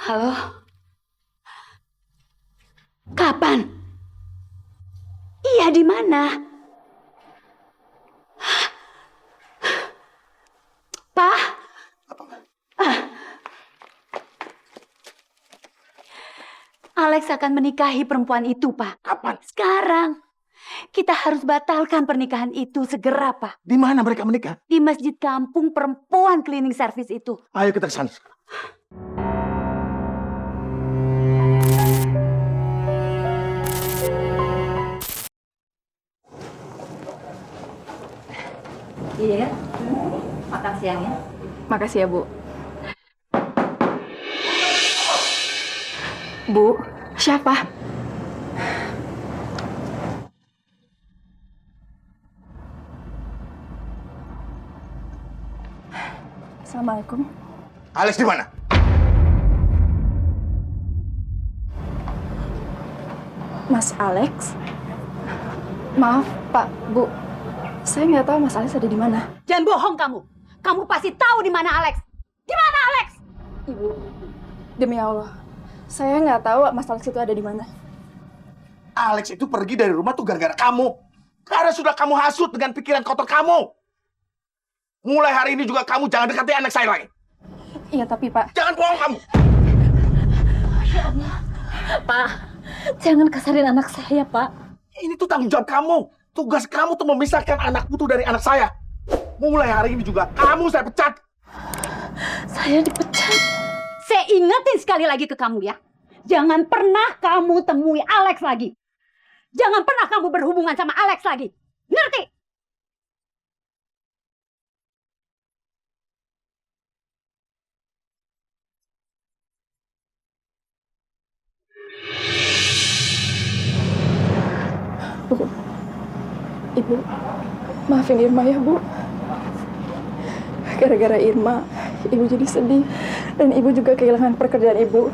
Halo? Kapan? Iya, di mana? Pak? Alex akan menikahi perempuan itu, Pak. Kapan? Sekarang. Kita harus batalkan pernikahan itu segera, Pak. Di mana mereka menikah? Di masjid kampung perempuan cleaning service itu. Ayo kita ke sana. Iya, makan siang ya. Makasih ya, Bu. Bu, siapa? Assalamualaikum. Alex di mana? Mas Alex? Maaf, Pak, Bu. Saya nggak tahu Mas Alex ada di mana. Jangan bohong kamu. Kamu pasti tahu di mana Alex. Di mana Alex? Ibu, demi Allah, saya nggak tahu Mas Alex itu ada di mana. Alex itu pergi dari rumah tuh gara-gara kamu. Karena sudah kamu hasut dengan pikiran kotor kamu. Mulai hari ini juga kamu jangan dekati anak saya lagi. Iya, tapi Pak. Jangan bohong kamu. Masya Allah. Pak, jangan kasarin anak saya, Pak. Ini tuh tanggung jawab kamu. Tugas kamu tuh memisahkan anak putu dari anak saya. Mulai hari ini juga kamu saya pecat. Saya dipecat. Saya ingetin sekali lagi ke kamu ya. Jangan pernah kamu temui Alex lagi. Jangan pernah kamu berhubungan sama Alex lagi. Ngerti? Bu, Ibu, maafin Irma ya, Bu. Gara-gara Irma, Ibu jadi sedih. Dan Ibu juga kehilangan pekerjaan Ibu.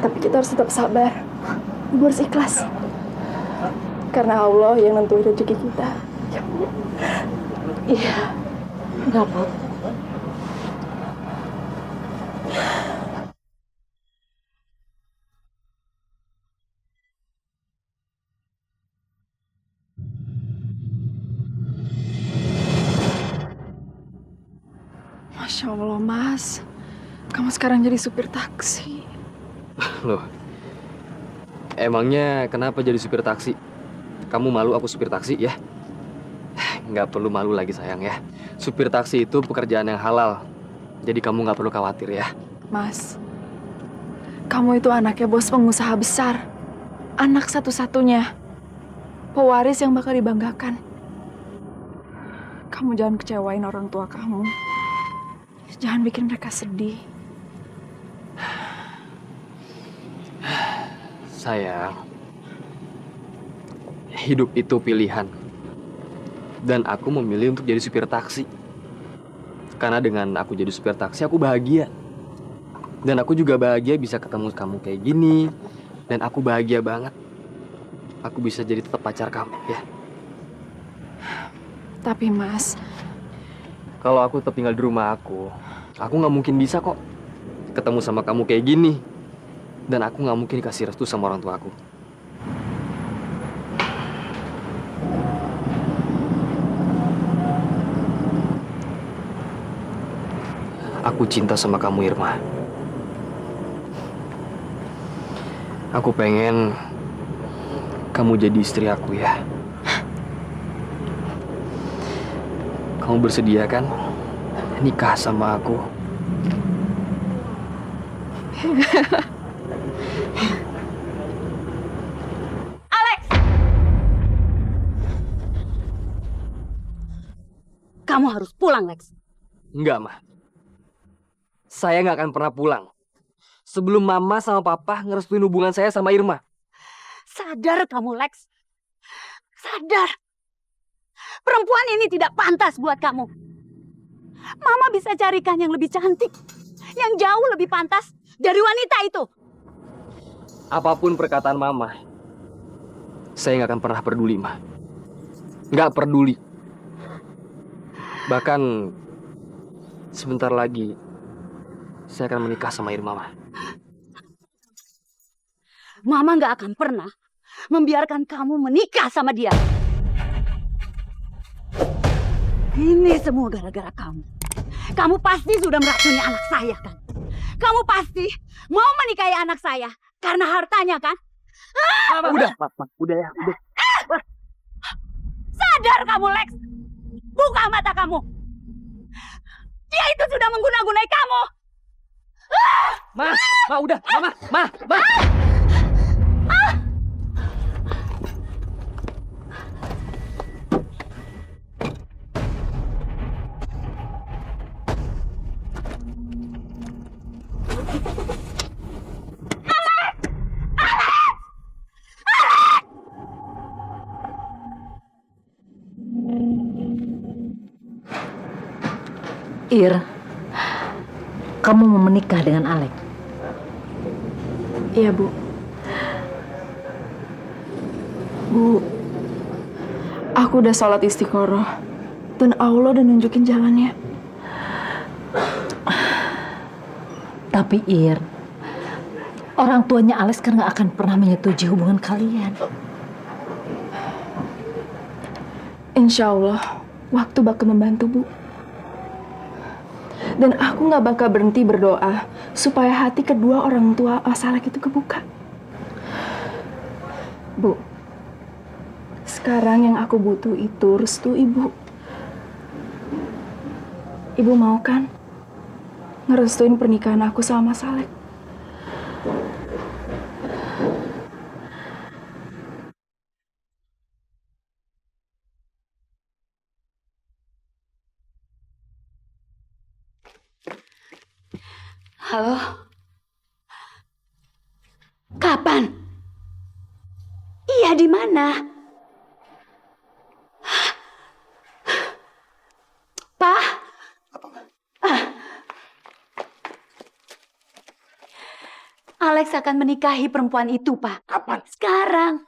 Tapi kita harus tetap sabar. Ibu harus ikhlas. Karena Allah yang nentuin rezeki kita. Ya, Bu. Iya. Enggak apa-apa. Masya Allah, Mas. Kamu sekarang jadi supir taksi. Loh, emangnya kenapa jadi supir taksi? Kamu malu aku supir taksi ya? Nggak perlu malu lagi sayang ya. Supir taksi itu pekerjaan yang halal. Jadi kamu nggak perlu khawatir ya. Mas, kamu itu anaknya bos pengusaha besar. Anak satu-satunya. Pewaris yang bakal dibanggakan. Kamu jangan kecewain orang tua kamu. Jangan bikin mereka sedih. Sayang, hidup itu pilihan. Dan aku memilih untuk jadi supir taksi. Karena dengan aku jadi supir taksi, aku bahagia. Dan aku juga bahagia bisa ketemu kamu kayak gini. Dan aku bahagia banget. Aku bisa jadi tetap pacar kamu, ya. Tapi Mas, Kalau aku tetap tinggal di rumah aku nggak mungkin bisa kok ketemu sama kamu kayak gini. Dan aku nggak mungkin kasih restu sama orang tua aku. Aku cinta sama kamu, Irma. Aku pengen kamu jadi istri aku ya. Kamu bersedia kan nikah sama aku? Alex! Kamu harus pulang, Lex. Enggak, Ma. Saya nggak akan pernah pulang sebelum Mama sama Papa ngerestuin hubungan saya sama Irma. Sadar kamu, Lex. Sadar. Perempuan ini tidak pantas buat kamu. Mama bisa carikan yang lebih cantik, yang jauh lebih pantas dari wanita itu. Apapun perkataan Mama, saya nggak akan pernah peduli, Ma. Nggak peduli. Bahkan sebentar lagi saya akan menikah sama Irma, Ma. Mama nggak akan pernah membiarkan kamu menikah sama dia. Ini semua gara-gara kamu. Kamu pasti sudah meracuni anak saya, kan? Kamu pasti mau menikahi anak saya karena hartanya, kan? Udah, Ma, udah ya, udah. Sadar kamu, Lex! Buka mata kamu! Dia itu sudah mengguna-gunai kamu! Ma, udah, Ma. Ir, kamu mau menikah dengan Alex? Iya, Bu. Bu, aku udah sholat istiqoroh. Dan Allah udah nunjukin jalannya. Tapi Ir, orang tuanya Alex kan gak akan pernah menyetujui hubungan kalian. Insya Allah, waktu bakal membantu, Bu. Dan aku gak bakal berhenti berdoa supaya hati kedua orang tua Mas Alex itu kebuka. Bu, sekarang yang aku butuh itu restu Ibu. Ibu mau kan ngerestuin pernikahan aku sama Mas Alex? Halo? Kapan? Iya, di mana? Pak? Alex akan menikahi perempuan itu, Pak. Kapan? Sekarang.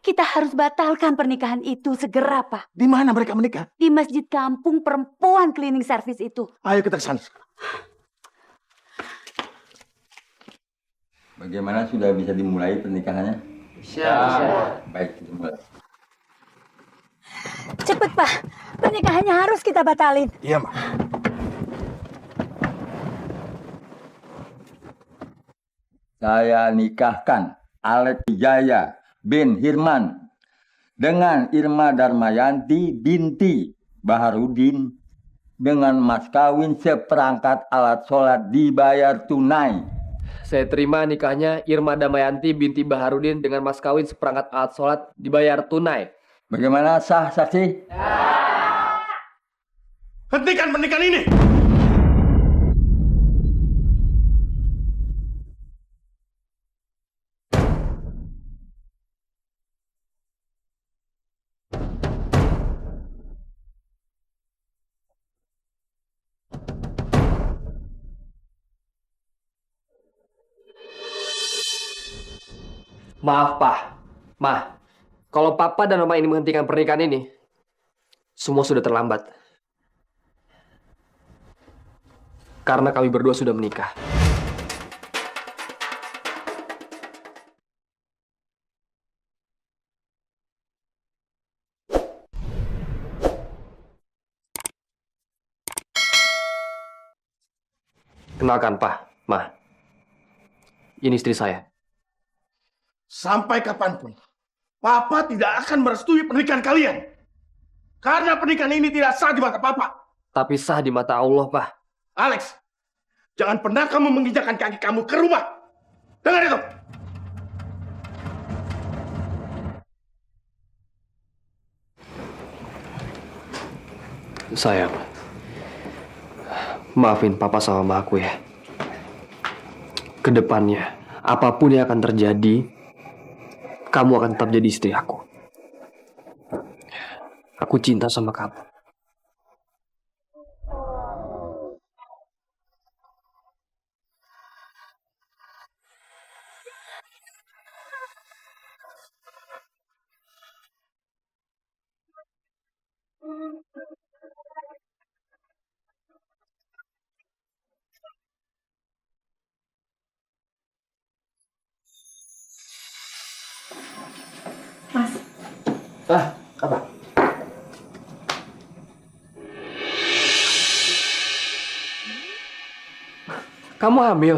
Kita harus batalkan pernikahan itu segera, Pak. Di mana mereka menikah? Di masjid kampung perempuan cleaning service itu. Ayo kita ke sana. Bagaimana, sudah bisa dimulai pernikahannya? Bisa. Baik, kita mulai. Cepet, Pak. Pernikahannya harus kita batalin. Iya, Ma. Saya nikahkan Alex Wijaya bin Hirman dengan Irma Darmayanti binti Baharudin dengan mas kawin seperangkat alat sholat dibayar tunai. Saya terima nikahnya Irma Damayanti binti Baharudin dengan mas kawin seperangkat alat sholat dibayar tunai. Bagaimana, sah saksi? Hentikan pernikahan ini! Maaf, Pak. Ma, kalau Papa dan Mama ini menghentikan pernikahan ini, semua sudah terlambat. Karena kami berdua sudah menikah. Kenalkan, Pak, Ma. Ini istri saya. Sampai kapanpun, Papa tidak akan merestui pernikahan kalian. Karena pernikahan ini tidak sah di mata Papa. Tapi sah di mata Allah, Pak. Alex, jangan pernah kamu menginjakkan kaki kamu ke rumah. Dengar itu. Sayang, maafin Papa sama Mama aku ya. Kedepannya, apapun yang akan terjadi, kamu akan tetap jadi istri aku. Aku cinta sama kamu. Kamu hamil?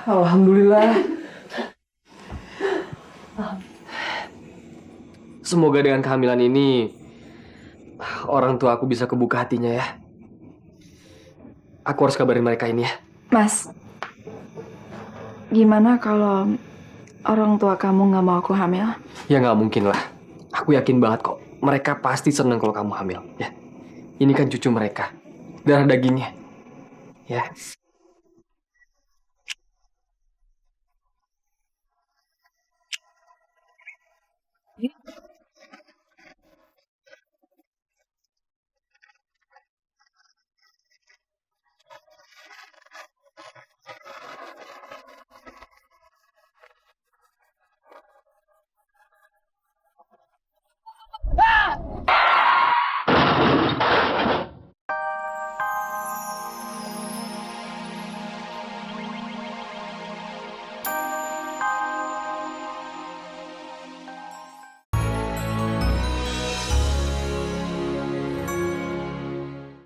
Alhamdulillah. Semoga dengan kehamilan ini orang tua aku bisa kebuka hatinya ya. Aku harus kabarin mereka ini ya. Mas, gimana kalau orang tua kamu nggak mau aku hamil? Ya nggak mungkin lah. Aku yakin banget kok. Mereka pasti seneng kalau kamu hamil. Ya. Ini kan cucu mereka. Darah dagingnya. Ya.